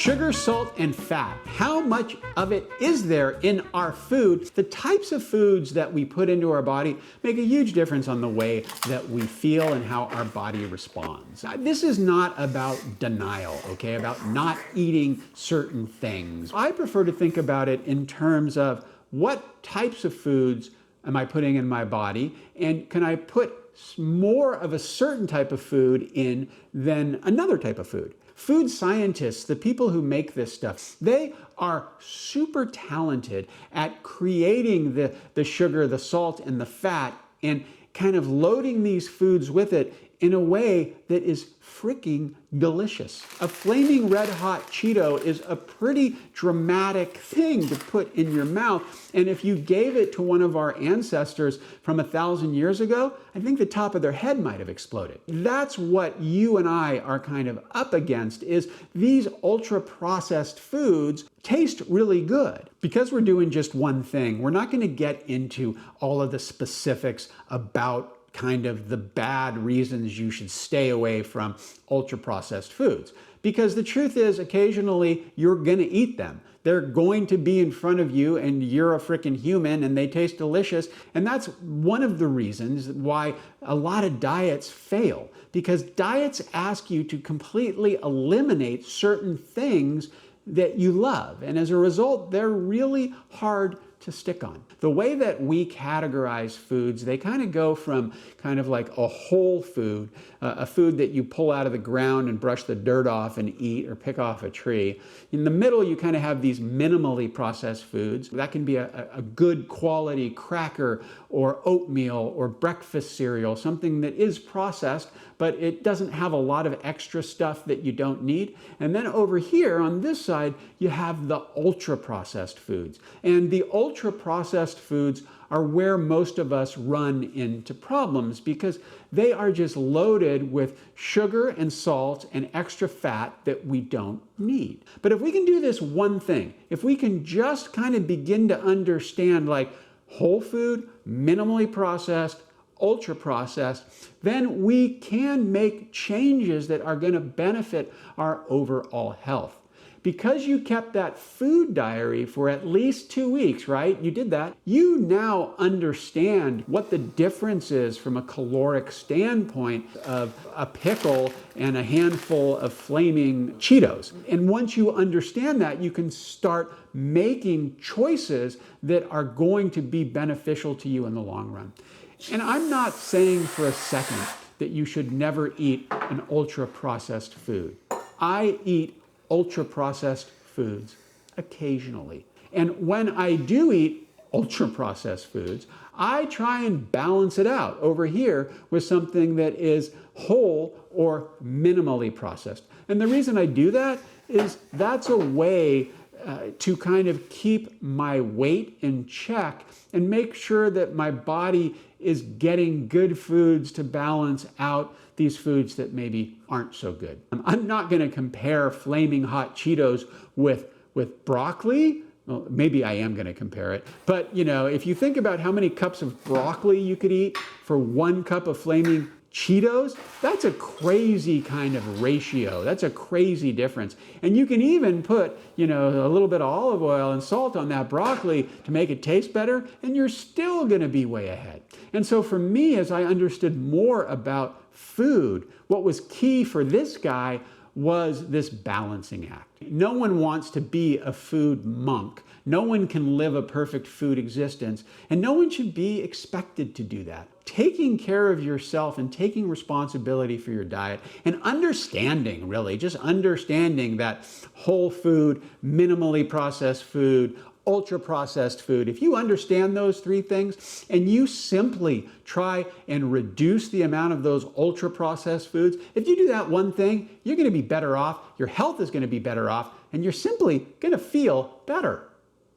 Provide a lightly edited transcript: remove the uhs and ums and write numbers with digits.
Sugar, salt, and fat. How much of it is there in our food? The types of foods that we put into our body make a huge difference on the way that we feel and how our body responds. This is not about denial, okay, about not eating certain things. I prefer to think about it in terms of what types of foods am I putting in my body, and can I put more of a certain type of food in than another type of food? Food scientists, the people who make this stuff, they are super talented at creating the sugar, the salt, and the fat, and kind of loading these foods with it in a way that is freaking delicious. A flaming red hot Cheeto is a pretty dramatic thing to put in your mouth. And if you gave it to one of our ancestors from 1,000 years ago, I think the top of their head might have exploded. That's what you and I are kind of up against, is these ultra-processed foods taste really good. Because we're doing just one thing, we're not going to get into all of the specifics about kind of the bad reasons you should stay away from ultra-processed foods. Because the truth is, occasionally you're going to eat them. They're going to be in front of you, and you're a freaking human, and they taste delicious. And that's one of the reasons why a lot of diets fail. Because diets ask you to completely eliminate certain things that you love. And as a result, they're really hard to stick on. The way that we categorize foods, they kind of go from kind of like a whole food, a food that you pull out of the ground and brush the dirt off and eat, or pick off a tree. In the middle, you kind of have these minimally processed foods. That can be a good quality cracker or oatmeal or breakfast cereal, something that is processed, but it doesn't have a lot of extra stuff that you don't need. And then over here on this side, you have the ultra-processed foods. And the ultra-processed foods are where most of us run into problems, because they are just loaded with sugar and salt and extra fat that we don't need. But if we can do this one thing, if we can just kind of begin to understand like whole food, minimally processed, ultra-processed, then we can make changes that are going to benefit our overall health. Because you kept that food diary for at least 2 weeks, right? You did that. You now understand what the difference is from a caloric standpoint of a pickle and a handful of flaming Cheetos. And once you understand that, you can start making choices that are going to be beneficial to you in the long run. And I'm not saying for a second that you should never eat an ultra-processed food. I eat ultra-processed foods occasionally. And when I do eat ultra-processed foods, I try and balance it out over here with something that is whole or minimally processed. And the reason I do that is that's a way to kind of keep my weight in check and make sure that my body is getting good foods to balance out these foods that maybe aren't so good. I'm not going to compare flaming hot Cheetos with broccoli. Well, maybe I am going to compare it. But, you know, if you think about how many cups of broccoli you could eat for 1 cup of flaming Cheetos, that's a crazy kind of ratio. That's a crazy difference. And you can even put, you know, a little bit of olive oil and salt on that broccoli to make it taste better, and you're still going to be way ahead. And so for me, as I understood more about food, what was key for this guy was this balancing act. No one wants to be a food monk. No one can live a perfect food existence, and no one should be expected to do that. Taking care of yourself and taking responsibility for your diet and understanding, really, just understanding that whole food, minimally processed food, ultra-processed food. If you understand those 3 things and you simply try and reduce the amount of those ultra-processed foods, if you do that one thing, you're going to be better off, your health is going to be better off, and you're simply going to feel better.